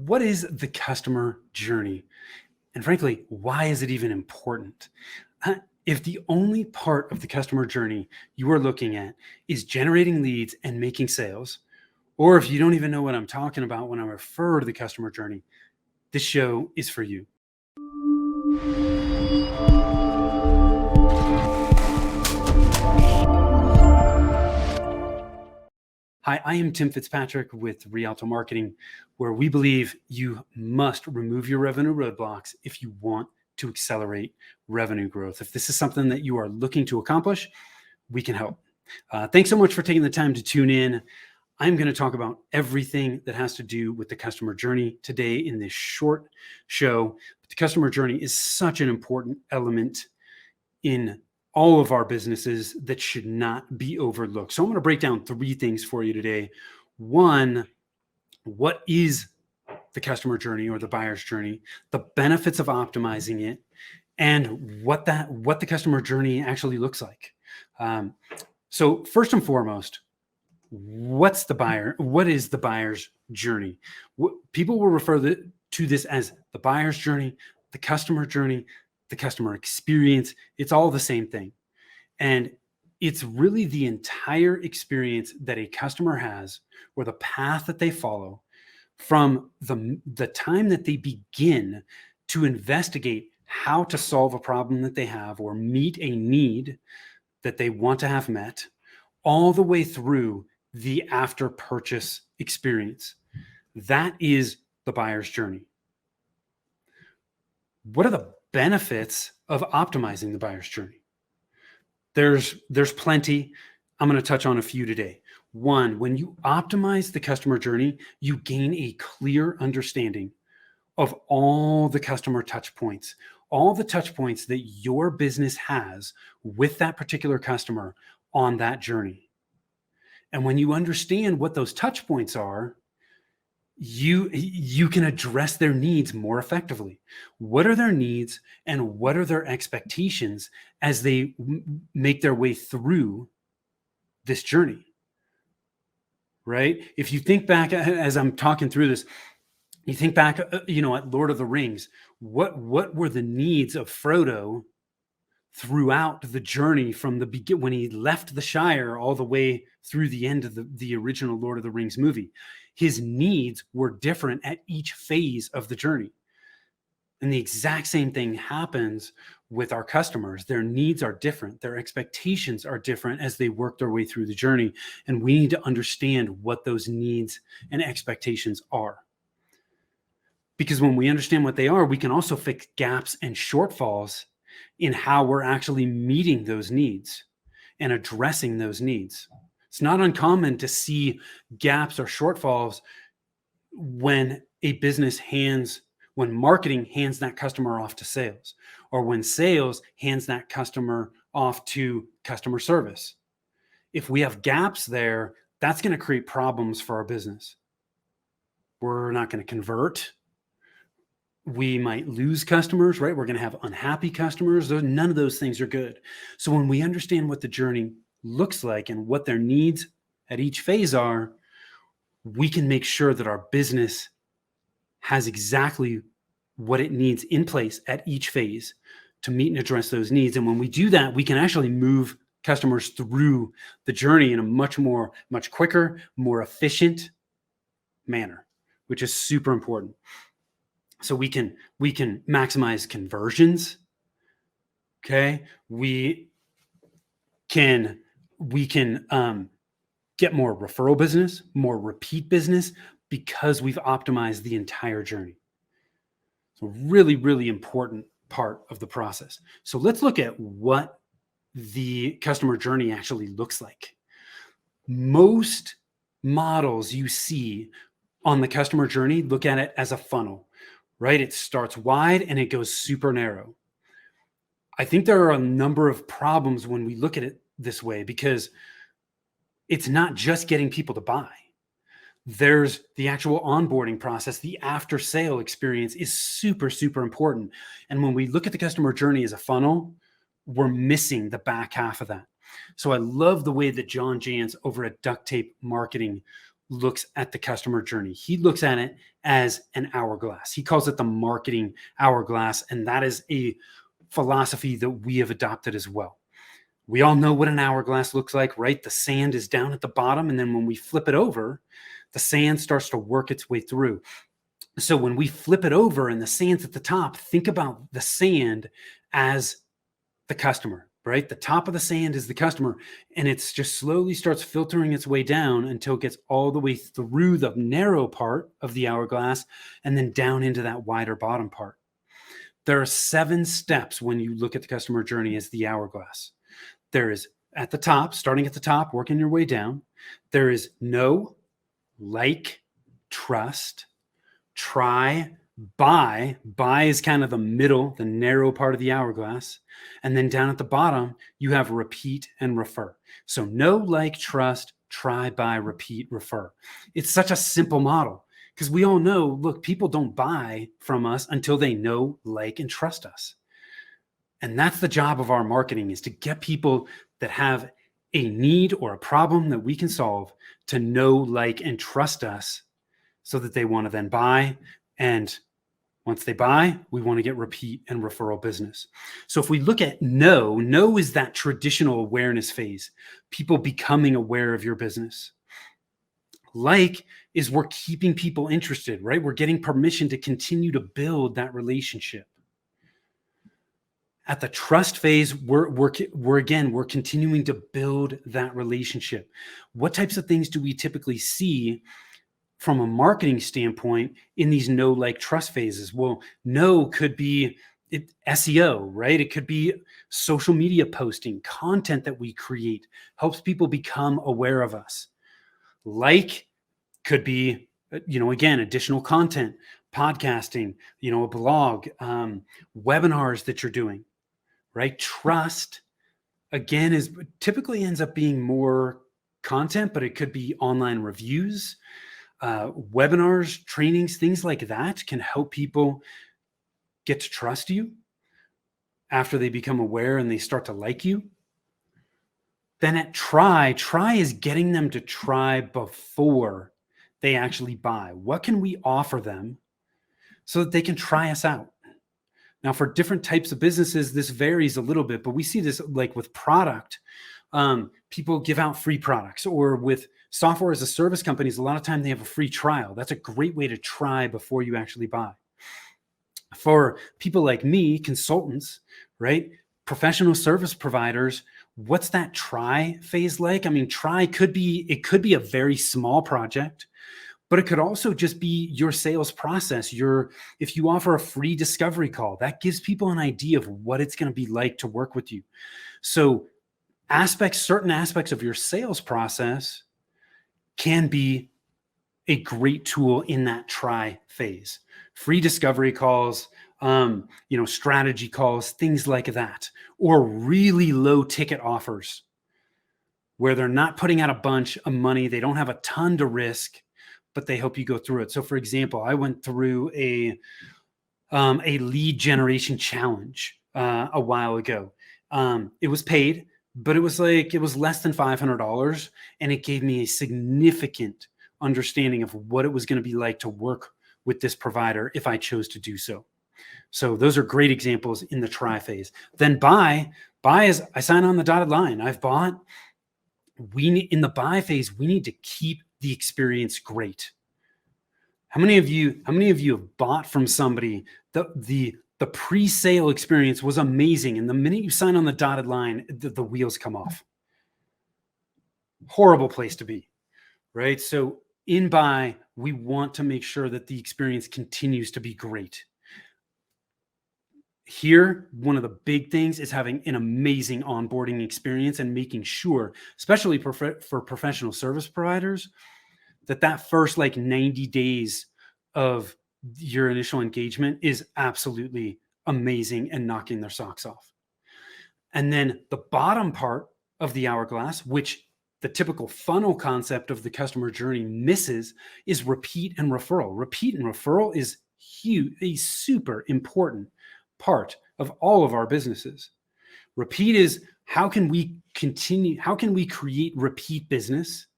what is the customer journey? And frankly, why is it even important? If the only part of the customer journey you are looking at is generating leads and making sales, or if you don't even know what I'm talking about when I refer to the customer journey, this show is for you. Hi, I am Tim Fitzpatrick with Rialto Marketing, where we believe you must remove your revenue roadblocks if you want to accelerate revenue growth. If this is something that you are looking to accomplish, we can help. Thanks so much for taking the time to tune in. I'm going to talk about everything that has to do with the customer journey today in this short show. The customer journey is such an important element in all of our businesses that should not be overlooked. So I'm going to break down three things for you today. One, what is the customer journey or the buyer's journey, the benefits of optimizing it, and what the customer journey actually looks like. So first and foremost, what is the buyer's journey? People will refer to this as the buyer's journey, the customer journey, the customer experience. It's all the same thing. And it's really the entire experience that a customer has, or the path that they follow from the time that they begin to investigate how to solve a problem that they have or meet a need that they want to have met, all the way through the after purchase experience. That is the buyer's journey. What are the benefits of optimizing the buyer's journey? There's plenty. I'm going to touch on a few today. One, when you optimize the customer journey, you gain a clear understanding of all the customer touch points, all the touch points that your business has with that particular customer on that journey. And when you understand what those touch points are, you can address their needs more effectively. What are their needs and what are their expectations as they make their way through this journey? Right? If you think back, as I'm talking through this, you think back, at Lord of the Rings, what were the needs of Frodo throughout the journey from the beginning, when he left the Shire all the way through the end of the original Lord of the Rings movie? His needs were different at each phase of the journey. And the exact same thing happens with our customers. Their needs are different. Their expectations are different as they work their way through the journey. And we need to understand what those needs and expectations are. Because when we understand what they are, we can also fix gaps and shortfalls in how we're actually meeting those needs and addressing those needs. It's not uncommon to see gaps or shortfalls when when marketing hands that customer off to sales, or when sales hands that customer off to customer service. If we have gaps there, that's going to create problems for our business. We're not going to convert. We might lose customers, right? We're going to have unhappy customers. None of those things are good. So when we understand what the journey looks like and what their needs at each phase are, we can make sure that our business has exactly what it needs in place at each phase to meet and address those needs. And when we do that, we can actually move customers through the journey in a much quicker, more efficient manner, which is super important. So we can maximize conversions. Okay. We can get more referral business, more repeat business, because we've optimized the entire journey. So really, really important part of the process. So let's look at what the customer journey actually looks like. Most models you see on the customer journey look at it as a funnel, right? It starts wide and it goes super narrow. I think there are a number of problems when we look at it this way, because it's not just getting people to buy. There's the actual onboarding process. The after sale experience is super, super important. And when we look at the customer journey as a funnel, we're missing the back half of that. So I love the way that John Jantz over at Duct Tape Marketing looks at the customer journey. He looks at it as an hourglass. He calls it the marketing hourglass. And that is a philosophy that we have adopted as well. We all know what an hourglass looks like, right? The sand is down at the bottom. And then when we flip it over, the sand starts to work its way through. So when we flip it over and the sand's at the top, think about the sand as the customer, right? The top of the sand is the customer, and it's just slowly starts filtering its way down until it gets all the way through the narrow part of the hourglass and then down into that wider bottom part. There are 7 steps when you look at the customer journey as the hourglass. There is at the top, starting at the top, working your way down. There is know, like, trust, try, buy. Buy is kind of the middle, the narrow part of the hourglass. And then down at the bottom, you have repeat and refer. So know, like, trust, try, buy, repeat, refer. It's such a simple model because we all know, look, people don't buy from us until they know, like, and trust us. And that's the job of our marketing, is to get people that have a need or a problem that we can solve to know, like, and trust us, so that they want to then buy. And once they buy, we want to get repeat and referral business. So if we look at know is that traditional awareness phase, people becoming aware of your business. Like is we're keeping people interested, right? We're getting permission to continue to build that relationship. At the trust phase, we're continuing to build that relationship. What types of things do we typically see from a marketing standpoint in these know, like, trust phases? Well, know could be SEO, right? It could be social media posting, content that we create helps people become aware of us. Like could be, again, additional content, podcasting, a blog, webinars that you're doing, right? Trust, again, is typically ends up being more content, but it could be online reviews. Webinars, trainings, things like that can help people get to trust you after they become aware and they start to like you. Then at try is getting them to try before they actually buy. What can we offer them so that they can try us out? Now, for different types of businesses, this varies a little bit, but we see this like with product. People give out free products, or with software as a service companies, a lot of time they have a free trial. That's a great way to try before you actually buy. For people like me, consultants, right? Professional service providers, what's that try phase like? I mean, try could be a very small project, but it could also just be your sales process. If you offer a free discovery call, that gives people an idea of what it's going to be like to work with you. So certain aspects of your sales process can be a great tool in that try phase. Free discovery calls, strategy calls, things like that, or really low ticket offers where they're not putting out a bunch of money. They don't have a ton to risk, but they help you go through it. So for example, I went through a lead generation challenge a while ago. It was paid, but it was less than $500, and it gave me a significant understanding of what it was going to be like to work with this provider if I chose to do so. So those are great examples in the try phase. Then buy is I sign on the dotted line. I've bought. In the buy phase, we need to keep the experience great. How many of you have bought from somebody? The pre-sale experience was amazing, and the minute you sign on the dotted line, the wheels come off. Horrible place to be, right? So in buy, we want to make sure that the experience continues to be great. Here, one of the big things is having an amazing onboarding experience and making sure, especially for professional service providers, that first 90 days of your initial engagement is absolutely amazing and knocking their socks off. And then the bottom part of the hourglass, which the typical funnel concept of the customer journey misses, is repeat and referral. Repeat and referral is huge, a super important part of all of our businesses. Repeat is how can we create repeat business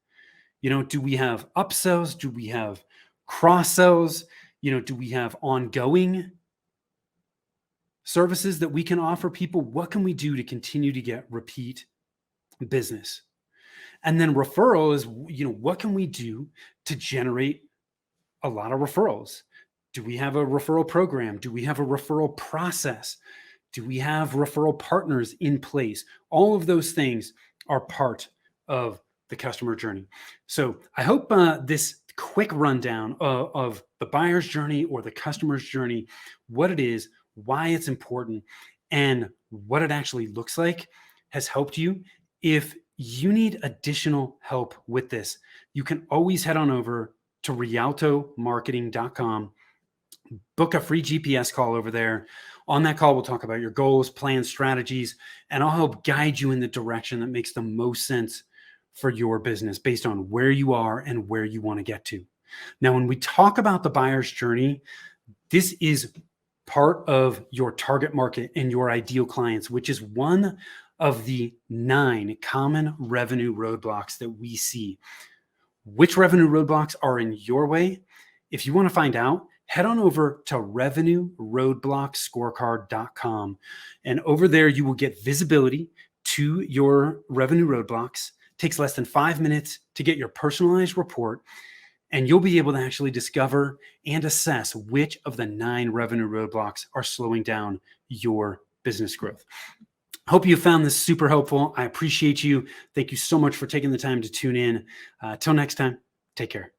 Do we have upsells? Do we have cross sells? Do we have ongoing services that we can offer people? What can we do to continue to get repeat business? And then referral is, what can we do to generate a lot of referrals? Do we have a referral program? Do we have a referral process? Do we have referral partners in place? All of those things are part of the customer journey. So I hope this quick rundown of the buyer's journey or the customer's journey, what it is, why it's important, and what it actually looks like has helped you. If you need additional help with this, you can always head on over to rialtomarketing.com, book a free GPS call over there. On that call, we'll talk about your goals, plans, strategies, and I'll help guide you in the direction that makes the most sense for your business based on where you are and where you want to get to. Now, when we talk about the buyer's journey, this is part of your target market and your ideal clients, which is one of the 9 common revenue roadblocks that we see. Which revenue roadblocks are in your way? If you want to find out, head on over to revenueroadblockscorecard.com. And over there, you will get visibility to your revenue roadblocks. It takes less than 5 minutes to get your personalized report. And you'll be able to actually discover and assess which of the 9 revenue roadblocks are slowing down your business growth. Hope you found this super helpful. I appreciate you. Thank you so much for taking the time to tune in. Till next time, take care.